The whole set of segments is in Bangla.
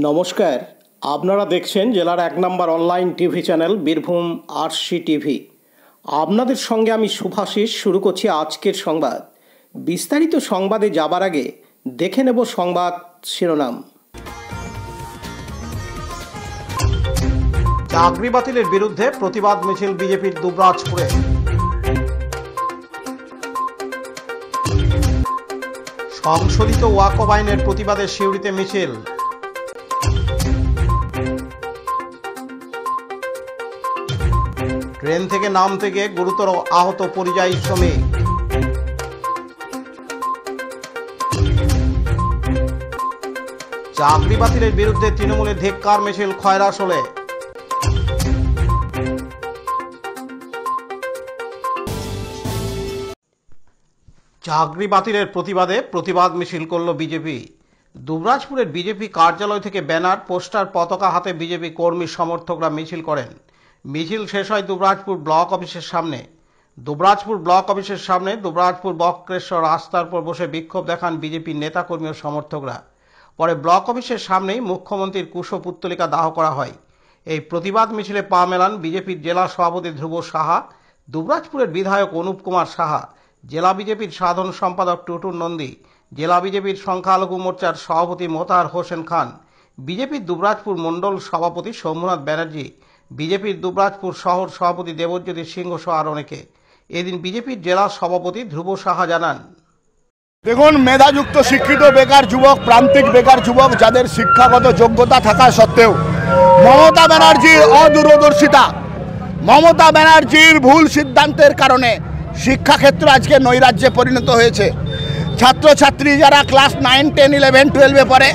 নমস্কার, আপনারা দেখছেন জেলার 1 নম্বর online TV channel Birbhum RC TV. আপনাদের সঙ্গে আমি শুভাশিস। শুরু করছি আজকের সংবাদ। বিস্তারিত সংবাদে যাবার আগে দেখে নেব সংবাদ শিরোনাম। চাকরি বাতিলের বিরুদ্ধে প্রতিবাদ মিছিল বিজেপির দুবরাজপুরে। সংশোধিত ওয়াকফ আইনের প্রতিবাদে সিউড়িতে মিছিল। ট্রেন থেকে নামতে গিয়ে গুরুতর আহত পরিযায়ী শ্রমিক। চাকরি বাতিলের বিরুদ্ধে তৃণমূলের ধিক্কার মিছিল খয়রাশোলে। চাকরি বাতিলের প্রতিবাদে প্রতিবাদ মিছিল করল বিজেপি। দুবরাজপুরের বিজেপি কার্যালয় থেকে ব্যানার, পোস্টার, পতাকা হাতে বিজেপি কর্মী সমর্থকরা মিছিল করেন। মিছিল শেষ হয় দুবরাজপুর ব্লক অফিসের সামনে। দুবরাজপুর বক্রেশ্বর রাস্তার উপর বসে বিক্ষোভ দেখান বিজেপির নেতাকর্মী ও সমর্থকরা। পরে ব্লক অফিসের সামনেই মুখ্যমন্ত্রীর কুশপুত্তলিকা দাহ করা হয়। এই প্রতিবাদ মিছিলে পা মেলান বিজেপির জেলা সভাপতি ধ্রুব সাহা, দুবরাজপুরের বিধায়ক অনুপ কুমার সাহা, জেলা বিজেপির সাধারণ সম্পাদক টুটুল নন্দী, জেলা বিজেপির সংখ্যালঘু মোর্চার সভাপতি মোতাহার হোসেন খান, বিজেপির দুবরাজপুর মণ্ডল সভাপতি সোমনাথ ব্যানার্জি, বিজেপির দুবরাজপুর শহর সভাপতি দেবজ্যোতি সিংহ সহ আর অনেকে। এদিন বিজেপির জেলা সভাপতি ধ্রুব সাহা জানান, দেখুন, মেধাযুক্ত শিক্ষিত বেকার যুবক, প্রান্তিক বেকার যুবক যাদের শিক্ষাগত যোগ্যতা থাকা সত্ত্বেও মমতা ব্যানার্জির অদূরদর্শিতা, মমতা ব্যানার্জির ভুল সিদ্ধান্তের কারণে শিক্ষাক্ষেত্র আজকে নৈরাজ্যে পরিণত হয়েছে। ছাত্রছাত্রী যারা ক্লাস 9, 10, 11, 12-এ পড়ে,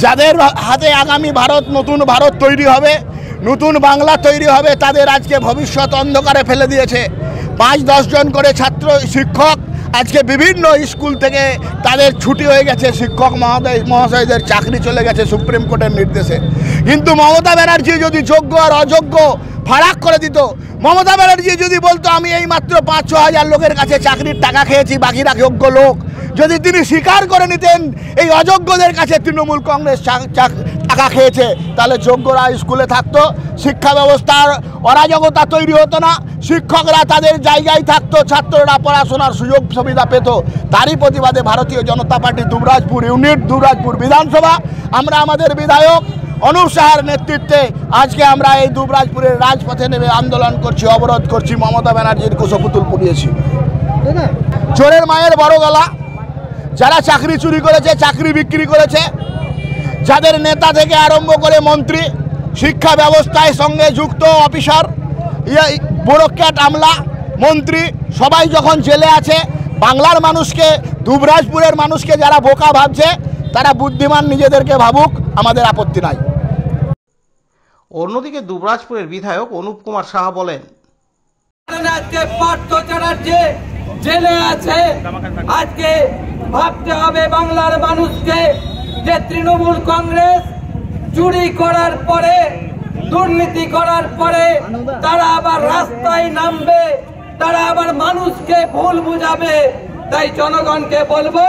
যাদের হাতে আগামী ভারত, নতুন ভারত তৈরি হবে, নতুন বাংলা তৈরি হবে, তাদের আজকে ভবিষ্যৎ অন্ধকারে ফেলে দিয়েছে। 5-10 জন করে শিক্ষক আজকে বিভিন্ন স্কুল থেকে তাদের ছুটি হয়ে গেছে। শিক্ষক মহাশয়দের চাকরি চলে গেছে সুপ্রিম কোর্টের নির্দেশে। কিন্তু মমতা ব্যানার্জি যদি যোগ্য আর অযোগ্য ফারাক করে দিত, মমতা ব্যানার্জি যদি বলতো আমি এই মাত্র 5-6 হাজার লোকের কাছে চাকরির টাকা খেয়েছি, বাকিরা যোগ্য লোক, যদি তিনি স্বীকার করে নিতেন এই অযোগ্যদের কাছে তৃণমূল কংগ্রেস টাকা খেয়েছে, তাহলে যোগ্যরা স্কুলে থাকতো, শিক্ষা ব্যবস্থার অরাজকতা তৈরি হতো না, শিক্ষকরা তাদের জায়গায় থাকতো, ছাত্ররা পড়াশোনার সুযোগ সুবিধা পেত। তারই প্রতিবাদে ভারতীয় জনতা পার্টি দুবরাজপুর ইউনিট, দুবরাজপুর বিধানসভা, আমরা আমাদের বিধায়ক অনুপ সাহার নেতৃত্বে আজকে আমরা এই দুবরাজপুরের রাজপথে নেমে আন্দোলন করছি, অবরোধ করছি, মমতা ব্যানার্জির কুশপুতুল পুড়িয়েছি। চোরের মায়ের বড় গলা, যারা চাকরি চুরি করেছে, চাকরি বিক্রি করেছে, যাদের নেতা থেকে আরম্ভ করে মন্ত্রী, শিক্ষা ব্যবস্থায় সঙ্গে যুক্ত অফিসার, ব্যুরোক্র্যাট, আমলা, মন্ত্রী সবাই যখন জেলে আছে, বাংলার মানুষকে, দুবরাজপুরের মানুষকে যারা বোকা ভাবছে, তারা বুদ্ধিমান নিজেদেরকে ভাবুক, আমাদের আপত্তি নাই। অন্যদিকে দুবরাজপুরের বিধায়ক অনুপ কুমার সাহা বলেন, জেলে আছে, আজকে ভাবতে হবে বাংলার মানুষকে যে তৃণমূল কংগ্রেস চুরি করার পরে, দুর্নীতি করার পরে তারা আবার রাস্তায় নামবে, তারা আবার মানুষকে ভুল বুঝাবে। তাই জনগণকে বলবো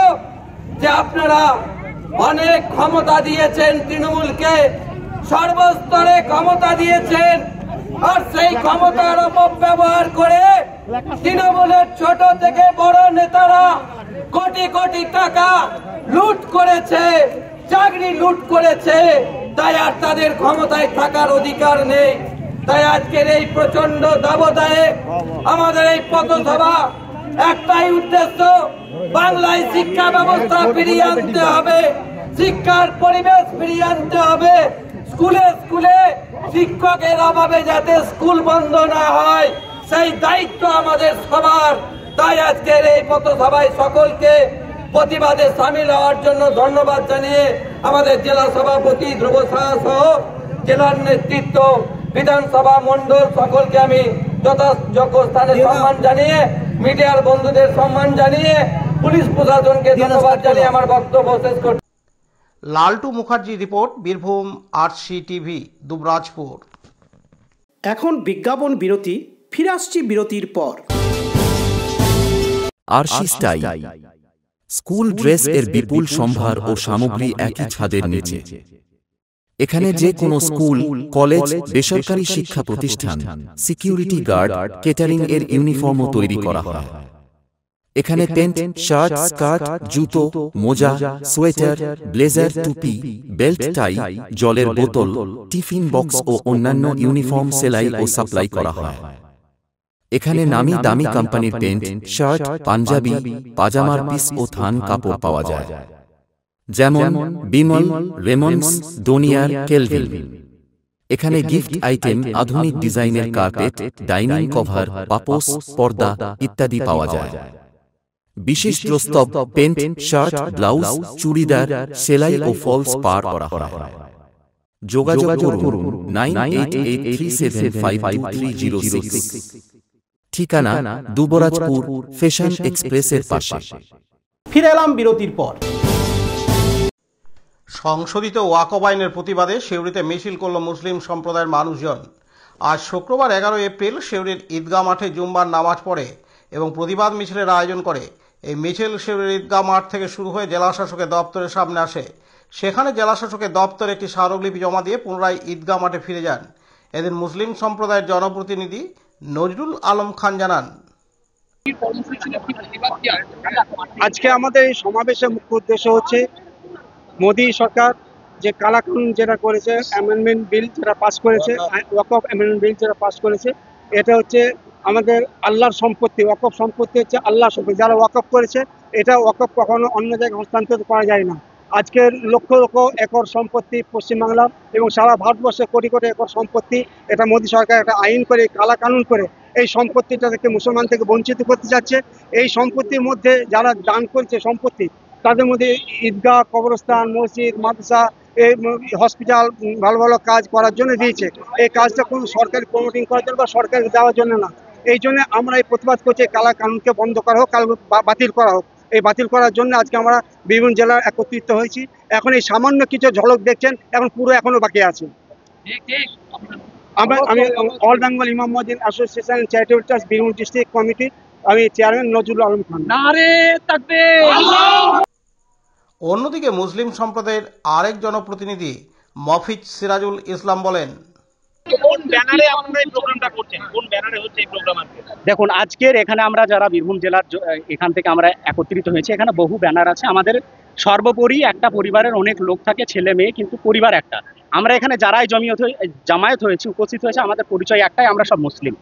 যে আপনারা অনেক ক্ষমতা দিয়েছেন তৃণমূলকে, সর্বস্তরে ক্ষমতা দিয়েছেন, আর সেই ক্ষমতার অপব্যবহার করে তৃণমূলের ছোট থেকে বড় নেতারা কোটি কোটি টাকা লুট করেছে, চাকরি লুট করেছে। তাই আর তাদের ক্ষমতায় থাকার অধিকার নেই। তাই আজকের এই প্রচন্ড দাবদাহে আমাদের এই পথসভা, একটাই উদ্দেশ্য, বাংলায় শিক্ষা ব্যবস্থা ফিরিয়ে আনতে হবে, শিক্ষার পরিবেশ ফিরিয়ে আনতে হবে, স্কুলে স্কুলে শিক্ষকের অভাবে যাতে স্কুল বন্ধ না হয়, সেই দায়িত্ব আমাদের সবার। তাই আজকের এই পথসভায় সকলকে প্রতিবাদে সামিল হওয়ার জন্য ধন্যবাদ জানিয়ে আমাদের জেলা সভাপতি ধ্রুব সাহা সহ জেলার নেতৃত্ব, বিধানসভা মণ্ডল সকলকে আমি যথাযোগ্য স্থানে সম্মান জানিয়ে, মিডিয়ার বন্ধুদের সম্মান জানিয়ে, পুলিশ প্রশাসনকে ধন্যবাদ জানিয়ে আমার বক্তব্য শেষ করছি। Laltu Mukherjee report, Birbhum RC TV, Dubrajpur. এখন বিজ্ঞাপন বিরতি, ফিরে আসছি বিরতির পর। আরসি স্টাইল স্কুল ড্রেস এর বিপুল সম্ভার ও সামগ্রী একই ছাদের নিচে। এখানে যে কোনো স্কুল, কলেজ, বেসরকারি শিক্ষা প্রতিষ্ঠান, সিকিউরিটি গার্ড, কেটারিং এর ইউনিফর্মও তৈরি করা হয়। এখানে প্যান্ট, শার্ট, স্কার্ট, জুতো, মোজা, সোয়েটার, ব্লেজার, টুপি, বেল্ট, টাই, জলের বোতল, টিফিন বক্স ও অন্যান্য ইউনিফর্ম সেলাই ও সাপ্লাই করা হয়। এখানে নামি দামি কোম্পানির প্যান্ট, শার্ট, পাঞ্জাবি, পাজামার পিস ও থান কাপড় পাওয়া যায়, যেমন বিমল, রেমন্ডস, ডোনিয়ার, কেলভিন। এখানে গিফট আইটেম, আধুনিক ডিজাইনের কার্পেট, ডাইনিং কভার, পাপোশ, পর্দা ইত্যাদি পাওয়া যায়। বিশেষ প্রস্তাব, প্যান্ট, শার্ট, ব্লাউজ, চুড়িদার, সেলাই ও ফলস পার করা হয়। যোগাযোগ করুন 9883752306। ঠিকানা দুবরাজপুর, ফ্যাশন এক্সপ্রেসের পাশে। ফিরে এলাম বিরতির পর। সংশোধিত ওয়াকফ আইনের প্রতিবাদে সিউড়িতে মিছিল করল মুসলিম সম্প্রদায়ের মানুষজন। আজ শুক্রবার 11 এপ্রিল সিউড়ির ঈদগাহ মাঠে জুম্মার নামাজ পড়ে এবং প্রতিবাদ মিছিলের আয়োজন করে। এই মিছিল সিউড়ির ঈদগাহ মাঠ থেকে শুরু হয়ে জেলা শাসকের দপ্তরের সামনে আসে। সেখানে জেলা শাসকের দপ্তরে একটি স্মারকলিপি জমা দিয়ে পুনরায় ঈদগাহ মাঠে ফিরে যান। এদিন মুসলিম সম্প্রদায়ের জনপ্রতিনিধি নজরুল আলম খান জানান, আজকে আমাদের এই সমাবেশের মুখ্য উদ্দেশ্য হচ্ছে মোদী সরকার যে কালাকানুন যেটা করেছে, অ্যামেন্ডমেন্ট বিল যেটা পাস করেছে, ওয়াকফ অ্যামেন্ডমেন্ট বিল যেটা পাস করেছে, এটা হচ্ছে আমাদের আল্লাহর সম্পত্তি। ওয়াকফ সম্পত্তি হচ্ছে আল্লাহর সম্পত্তি। যারা ওয়াকফ করেছে, এটা ওয়াকফ কখনো অন্য জায়গায় হস্তান্তর করা যায় না। আজকের লক্ষ লক্ষ একর সম্পত্তি পশ্চিমবাংলার এবং সারা ভারতবর্ষে কোটি কোটি একর সম্পত্তি, এটা মোদী সরকার একটা আইন করে, কালাকানুন করে এই সম্পত্তিটা থেকে মুসলমান থেকে বঞ্চিত করতে যাচ্ছে। এই সম্পত্তির মধ্যে যারা দান করছে সম্পত্তি, তাদের মধ্যে ঈদগাহ, কবরস্থান, মসজিদ, মাদ্রাসা, এই হসপিটাল ভালো ভালো কাজ করার জন্য দিয়েছে। এই কাজটা কোনো সরকারি প্রমোটিং করার জন্য বা সরকার দেওয়ার জন্য না। এই জন্য আমরা এই প্রতিবাদ করছি, কালা কানুনকে বন্ধ করা হোক, বাতিল করা হোক। এই বাতিল করার জন্য আজকে আমরা বিভিন্ন জেলার একত্রিত হয়েছি। এখন এই সামান্য কিছু ঝলক দেখছেন, এখন পুরো এখনো বাকি আছে। আমি অল বেঙ্গল ইমাম মুয়াজ্জিন association charitable trust Birbhum district committee, আমি চেয়ারম্যান নজরুল আলম খান। অন্যদিকে মুসলিম সম্প্রদায়ের আরেক জনপ্রতিনিধি মফিজ সিরাজুল ইসলাম বলেন, দেখুন, আজকের এখানে আমরা যারা বীরভূম জেলার এখান থেকে আমরা একত্রিত হয়েছি, এখানে বহু ব্যানার আছে। আমাদের সর্বোপরি একটা পরিবারের অনেক লোক থাকে, ছেলে মেয়ে, কিন্তু পরিবার একটা। আমরা এখানে যারাই জামায়াত হয়েছি, উপস্থিত হয়েছে, আমাদের পরিচয় একটাই, আমরা সব মুসলিম।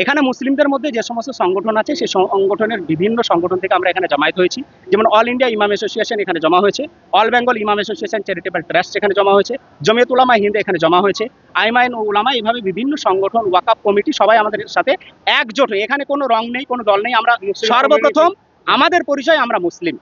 এখানে মুসলিমদের মধ্যে যে সমস্ত সংগঠন আছে, সেই সংগঠনের বিভিন্ন সংগঠন থেকে আমরা এখানে জামায়াত হয়েছি। যেমন অল ইন্ডিয়া ইমাম অ্যাসোসিয়েশন এখানে জমা হয়েছে, অল বেঙ্গল ইমাম অ্যাসোসিয়েশন চ্যারিটেবল ট্রাস্ট এখানে জমা হয়েছে, জমিয়ত উলামা হিন্দ এখানে জমা হয়েছে, আইমাইন ও উলামা, এইভাবে বিভিন্ন সংগঠন, ওয়াকফ কমিটি, সবাই আমাদের সাথে একজোট হয়ে, এখানে কোনো রং নেই, কোনো দল নেই। আমরা সর্বপ্রথম আমাদের পরিচয় আমরা মুসলিম,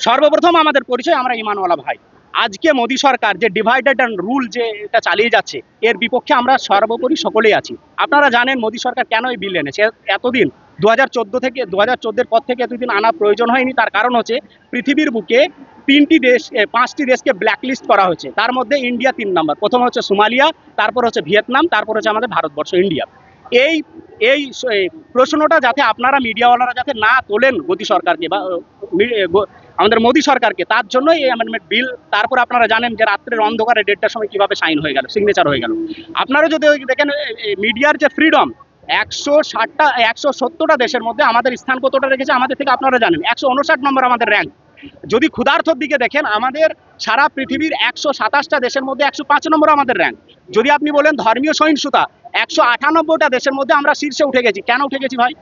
সর্বপ্রথম আমাদের পরিচয় আমরা ঈমানওয়ালা ভাই। আজকে মোদী সরকার যে ডিভাইডেড অ্যান্ড রুল যে এটা চালিয়ে যাচ্ছে, এর বিপক্ষে আমরা সর্বোপরি সকলেই আছি। আপনারা জানেন মোদী সরকার কেন এই বিল এনেছে। এতদিন 2014 থেকে 2014-এর পর থেকে এতদিন আনা প্রয়োজন হয়নি। তার কারণ হচ্ছে পৃথিবীর বুকে 5টি দেশকে ব্ল্যাকলিস্ট করা হয়েছে। তার মধ্যে ইন্ডিয়া 3 নম্বর। প্রথম হচ্ছে সোমালিয়া, তারপর হচ্ছে ভিয়েতনাম, তারপর হচ্ছে আমাদের ভারতবর্ষ, ইন্ডিয়া। এই প্রশ্নটা যাতে আপনারা মিডিয়াওয়ালারা যাতে না তোলেন মোদী সরকারকে বা আমাদের মোদী সরকারকে, তার জন্য এই অ্যামেন্ডমেন্ট বিল। তারপর আপনারা জানেন যে রাত্রের অন্ধকারে 1:30টার সময় কিভাবে সাইন হয়ে গেল, সিগনেচার হয়ে গেল। আপনারা যদি দেখেন মিডিয়ার যে ফ্রিডম, 170টা দেশের মধ্যে আমাদের স্থান কতটা রেখেছে আমাদের থেকে আপনারা জানেন, 159 নম্বর আমাদের র্যাঙ্ক। যদি ক্ষুধার্থর দিকে দেখেন, আমাদের সারা পৃথিবীর 127টা দেশের মধ্যে 105 নম্বর আমাদের র্যাঙ্ক। যদি আপনি বলেন ধর্মীয় সহিংসতা, 198টা দেশের মধ্যে আমরা শীর্ষে উঠে গেছি। কেন উঠে গেছি ভাই?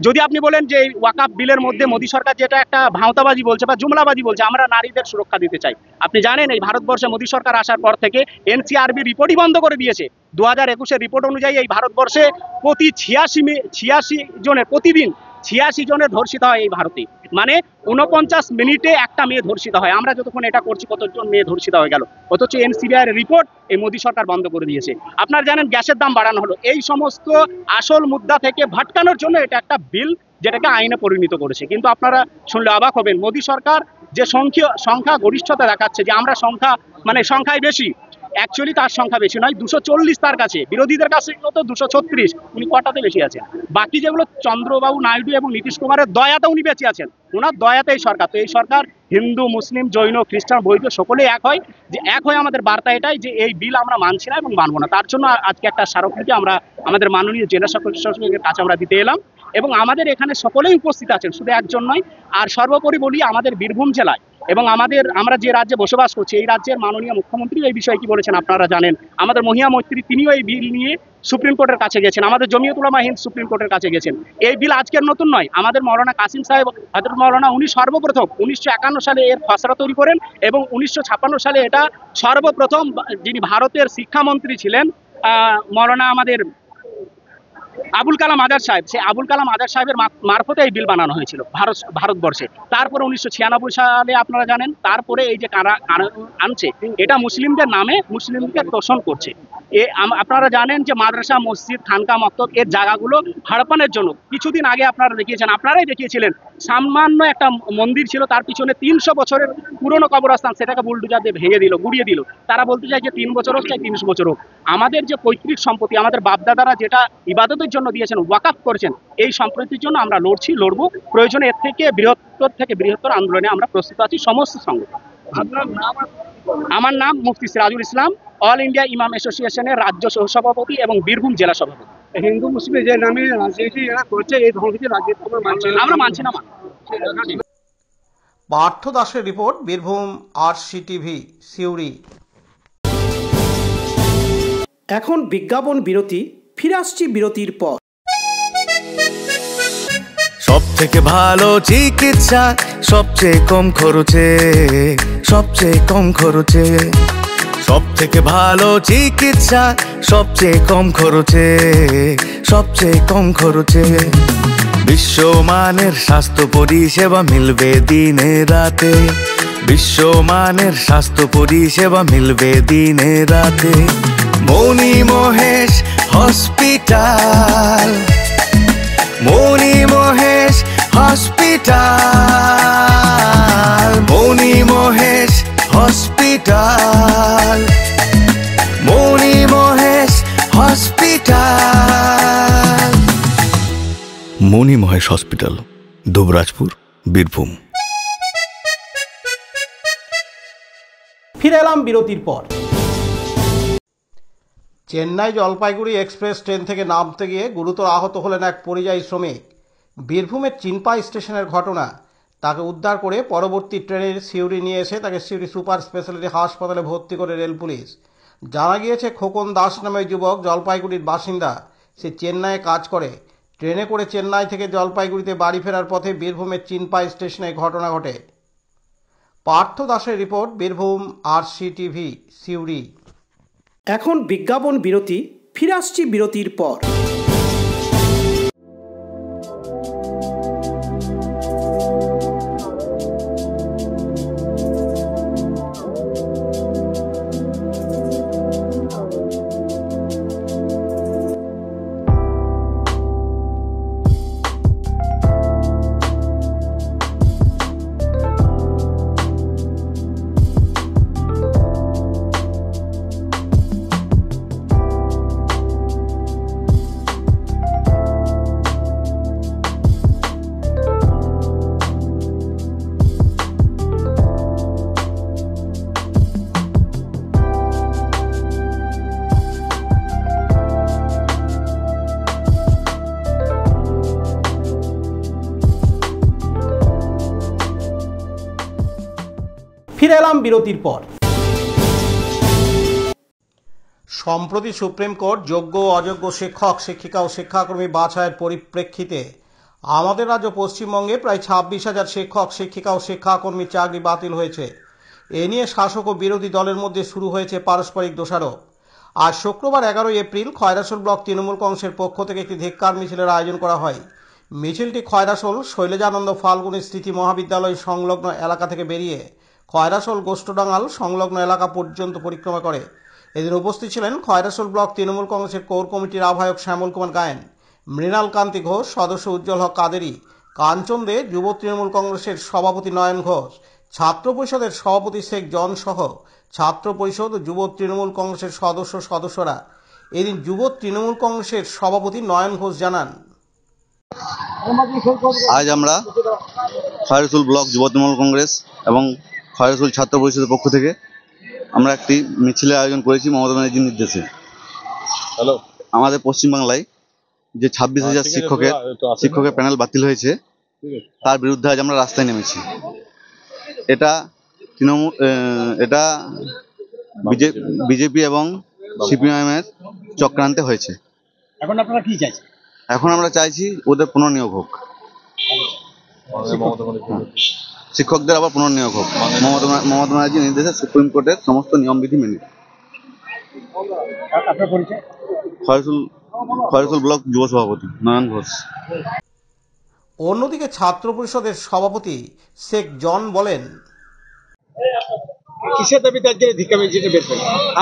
যদি আপনি বলেন যে ওয়াকফ বিলের মধ্যে মোদী সরকার যেটা একটা ভাঁওতাবাজি বলছে বা জুমলাবাজি বলছে, আমরা নারীদের সুরক্ষা দিতে চাই। আপনি জানেন এই ভারতবর্ষে মোদী সরকার আসার পর থেকে এনসিআরবি রিপোর্টই বন্ধ করে দিয়েছে। 2021-এর রিপোর্ট অনুযায়ী এই ভারতবর্ষে প্রতি 86 জনের, প্রতিদিন 86 জনের ধর্ষিত হয় এই ভারতে। মানে 49 মিনিটে একটা মেয়ে ধর্ষিত হয়। আমরা যতক্ষণ এটা করছি কতজন মেয়ে ধর্ষিত হয়ে গেল, অথচ এনসিবিআই রিপোর্ট এই মোদী সরকার বন্ধ করে দিয়েছে। আপনারা জানেন গ্যাসের দাম বাড়ানো হলো। এই সমস্ত আসল মুদ্রা থেকে ভাটকানোর জন্য এটা একটা বিল, যেটাকে আইনে পরিণত করেছে। কিন্তু আপনারা শুনলে অবাক হবেন, মোদী সরকার যে সংখ্যা গরিষ্ঠতা দেখাচ্ছে, যে আমরা সংখ্যায় বেশি, অ্যাকচুয়ালি তার সংখ্যা বেশি নয়, 240 তার কাছে, বিরোধীদের কাছে তো 236, উনি কটাতে বেশি আছেন। বাকি যেগুলো চন্দ্রবাবু নাইডু এবং নীতিশ কুমারের দয়াতে উনি বেঁচে আছেন, ওনার দয়াতে এই সরকার। তো এই সরকার হিন্দু, মুসলিম, জৈন, খ্রিস্টান, বৌদ্ধ সকলেই এক হয়, যে এক হয়ে আমাদের বার্তা এটাই যে এই বিল আমরা মানছি না এবং মানবো না। তার জন্য আজকে একটা স্মারকলিপি আমরা আমাদের মাননীয় জেলা প্রশাসকের কাছে আমরা দিতে এলাম, এবং আমাদের এখানে সকলেই উপস্থিত আছেন, শুধু একজন নয়। আর সর্বোপরি বলি, আমাদের বীরভূম জেলায় এবং আমরা যে রাজ্যে বসবাস করছি, এই রাজ্যের মাননীয় মুখ্যমন্ত্রী এই বিষয়ে কি বলেছেন আপনারা জানেন। আমাদের মহিয়া মৈত্রী তিনিও এই বিল নিয়ে সুপ্রিম কোর্টের কাছে গেছেন, আমাদের জমিয়ত উলামা হিন্দ সুপ্রিম কোর্টের কাছে গেছেন। এই বিল আজকের নতুন নয়, আমাদের মৌলানা কাসিম সাহেব হযরত মৌলানা উনি সর্বপ্রথম 1951 সালে এর খসড়া তৈরি করেন, এবং 1956 সালে এটা সর্বপ্রথম যিনি ভারতের শিক্ষামন্ত্রী ছিলেন মৌলানা আমাদের আবুল কালাম আজাদ সাহেব, সেই আবুল কালাম আজাদ সাহেবের মারফতে এই বিল বানানো হয়েছিল ভারতবর্ষে। তারপরে 1996 সালে আপনারা জানেন, তারপরে এই যে আনছে, এটা মুসলিমদের নামে মুসলিমদের তোষণ করছে। আপনারা জানেন যে মাদ্রাসা, মসজিদ, খানকা, মক্তব এর জায়গাগুলো হাড়পানের জন্য কিছুদিন আগে আপনারাই দেখিয়েছিলেন, সামান্য একটা মন্দির ছিল, তার পিছনে 300 বছরের পুরনো কবরস্থান, সেটাকে বুলডোজার দিয়ে ভেঙে দিল, গুড়িয়ে দিল। তারা বলতে চায় যে 3 বছর হোক চাই 30 বছর হোক, আমাদের যে পৈতৃক সম্পত্তি, আমাদের বাপদাদারা যেটা ইবাদতের জন্য দিয়েছেন, ওয়াকাফ করেছেন, এই সম্পত্তির জন্য আমরা লড়বো। প্রয়োজনে এর থেকে বৃহত্তর আন্দোলনে আমরা প্রস্তুত আছি সমস্ত সংগঠন। আমার নাম মুফতি সিরাজুল ইসলাম, অল ইন্ডিয়া ইমাম অ্যাসোসিয়েশনের রাজ্য সহসভাপতি এবং বীরভূম জেলা সভাপতি। হিন্দু মুসলিম যে নামে রাজনীতি এরা করছে, এই ধরনের রাজনীতি আমরা মানছি না। পার্থ দাসের রিপোর্ট, বীরভূম RCTV, সিউড়ি। এখন বিজ্ঞাপন বিরতি, ফিরে আসছি বিরতির পর। সব থেকে ভালো চিকিৎসা সবচেয়ে কম খরচে, সবচেয়ে কম খরচে। সব থেকে ভালো চিকিৎসা সবচেয়ে কম খরচে, সবচেয়ে কম খরচে। বিশ্বমানের স্বাস্থ্য পরিষেবা মিলবে দিনে রাতে, বিশ্বমানের স্বাস্থ্য পরিষেবা মিলবে দিনে রাতে। মণি মহেশ হসপিটাল, মণি মহেশ হসপিটাল, মণি মহেশ হসপিটাল, মণি মহেশ হসপিটাল। মণি মহেশ হসপিটাল, দুবরাজপুর, বীরভূম। ফিরে এলাম বিরতির পর। চেন্নাই জলপাইগুড়ি এক্সপ্রেস ট্রেন থেকে নামতে গিয়ে গুরুতর আহত হলেন এক পরিযায়ী শ্রমিক। বীরভূমের চিনপাই স্টেশনের ঘটনা। তাকে উদ্ধার করে পরবর্তী ট্রেনের সিউড়ি নিয়ে এসে তাকে সিউড়ি সুপার স্পেশালিটি হাসপাতালে ভর্তি করে রেল পুলিশ। জানা গিয়েছে, খোকন দাস নামে যুবক জলপাইগুড়ির বাসিন্দা। সে চেন্নাইয়ে কাজ করে। ট্রেনে করে চেন্নাই থেকে জলপাইগুড়িতে বাড়ি ফেরার পথে বীরভূমের চিনপাই স্টেশনে ঘটনা ঘটে। পার্থ দাসের রিপোর্ট, বীরভূম RCTV, সিউড়ি। এখন বিজ্ঞাপন বিরতি, ফিরে আসছি বিরতির পর। ফিরে এলাম বিরতির পর। সম্প্রতি সুপ্রিম কোর্ট যোগ্য ও অযোগ্য শিক্ষক, শিক্ষিকা ও শিক্ষাকর্মী বাছাইয়ের পরিপ্রেক্ষিতে আমাদের রাজ্য পশ্চিমবঙ্গে প্রায় 26,000 শিক্ষক, শিক্ষিকা ও শিক্ষাকর্মীর চাকরি বাতিল হয়েছে। এ নিয়ে শাসক ও বিরোধী দলের মধ্যে শুরু হয়েছে পারস্পরিক দোষারোপ। আজ শুক্রবার 11 এপ্রিল খয়রাসোল ব্লক তৃণমূল কংগ্রেসের পক্ষ থেকে একটি ধিক্কার মিছিলের আয়োজন করা হয়। মিছিলটি খয়রাসোল শৈলজানন্দ ফাল্গুনী স্মৃতি মহাবিদ্যালয় সংলগ্ন এলাকা থেকে বেরিয়ে খয়রাসোল গোষ্ঠডাঙ্গাল সংলগ্ন এলাকা পর্যন্ত পরিক্রমা করে। এদিন উপস্থিত ছিলেন খয়রাসোল ব্লক তৃণমূল কংগ্রেসের কোর কমিটির আহ্বায়ক শ্যামল কুমার গায়েন, মৃণাল কান্তি ঘোষ, সদস্য উজ্জ্বল হক কাদেরি, কাঞ্চন দে, যুব তৃণমূল কংগ্রেসের সভাপতি নয়ন ঘোষ, ছাত্র পরিষদের সভাপতি শেখ জন সহ ছাত্র পরিষদ ও যুব তৃণমূল কংগ্রেসের সদস্যরা এদিন যুব তৃণমূল কংগ্রেসের সভাপতি নয়ন ঘোষ জানান, আজ আমরা খয়রসুল ব্লক যুব তৃণমূল কংগ্রেস এবং খয়রসুল ছাত্র পরিষদের পক্ষ থেকে আমরা একটি মিছিলের আয়োজন করেছি মমতা ব্যানার্জির নির্দেশে। আমাদের পশ্চিমবাংলায় যে 26,000 শিক্ষকের প্যানেল বাতিল হয়েছে তার বিরুদ্ধে আজ আমরা রাস্তায় নেমেছি। এটা বিজেপি এবং সিপিআইএমের চক্রান্তে হয়েছে। এখন আপনারা কি চাইছেন? এখন আমরা চাইছি ওদের পুনর্নিয়োগ হোক, শিক্ষকদের আবার পুনর্নিয়োগ হোক মমতা ব্যানার্জির নির্দেশে, সুপ্রিম কোর্টের সমস্ত নিয়মবিধি মেনে। আপনার পরিচয়? খয়রসুল ব্লক যুব সভাপতি নয়ন ঘোষ। অন্যদিকে ছাত্র পরিষদের সভাপতি শেখ জন বলেন,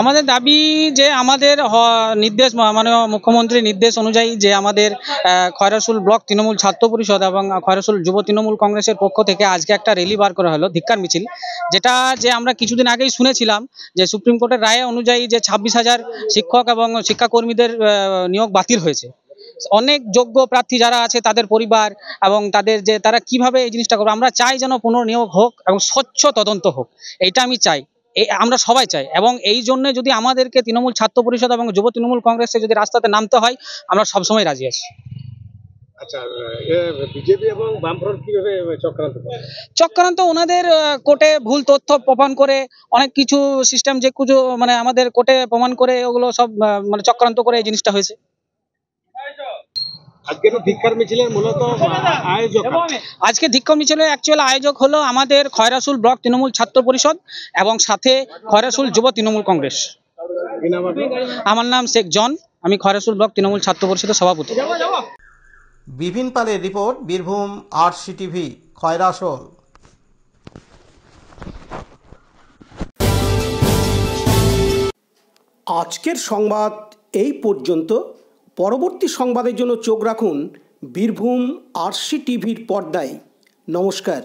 আমাদের দাবি যে আমাদের নির্দেশ মাননীয় মুখ্যমন্ত্রীর নির্দেশ অনুযায়ী যে আমাদের খয়রসুল ব্লক তৃণমূল ছাত্র পরিষদ এবং খয়রসুল যুব তৃণমূল কংগ্রেসের পক্ষ থেকে আজকে একটা র্যালি বার করা হলো, ধিক্কার মিছিল, যেটা যে আমরা কিছুদিন আগেই শুনেছিলাম যে সুপ্রিম কোর্টের রায় অনুযায়ী যে 26,000 শিক্ষক এবং শিক্ষাকর্মীদের নিয়োগ বাতিল হয়েছে। অনেক যোগ্য প্রার্থী যারা আছে তাদের পরিবার এবং তাদের যে তারা কিভাবে এই জিনিসটা করবে, আমরা চাই যেন পুনর্নিয়োগ হোক এবং স্বচ্ছ তদন্ত হোক, এইটা আমি চাই, আমরা সবাই চাই। এবং এই জন্য যদি আমাদেরকে তৃণমূল ছাত্র পরিষদ এবং যুব তৃণমূল কংগ্রেসে যদি রাস্তাতে নামতে হয়, আমরা সবসময় রাজি আছি। আচ্ছা, বিজেপি এবং বামফ্রন্ট কিভাবে চক্রান্ত ওনাদের কোর্টে ভুল তথ্য প্রমাণ করে অনেক কিছু সিস্টেম যে কিছু মানে আমাদের কোর্টে প্রমাণ করে ওগুলো সব মানে চক্রান্ত করে এই জিনিসটা হয়েছে। আজকে ধিক্কার মিছিলের মূলত আয়োজক, আজকে ধিক্কার মিছিলের অ্যাকচুয়াল আয়োজক হলো আমাদের খয়রসুল ব্লক তৃণমূল ছাত্র পরিষদ এবং সাথে খয়রসুল যুব তৃণমূল কংগ্রেস। আমার নাম শেখ জন, আমি খয়রসুল ব্লক তৃণমূল ছাত্র পরিষদের সভাপতি। বিপিন পালের রিপোর্ট, বীরভূম RCTV খয়রসুল। আজকের সংবাদ এই পর্যন্ত। পরবর্তী সংবাদের জন্য চোখ রাখুন বীরভূম RCTVর পর্দায়। নমস্কার।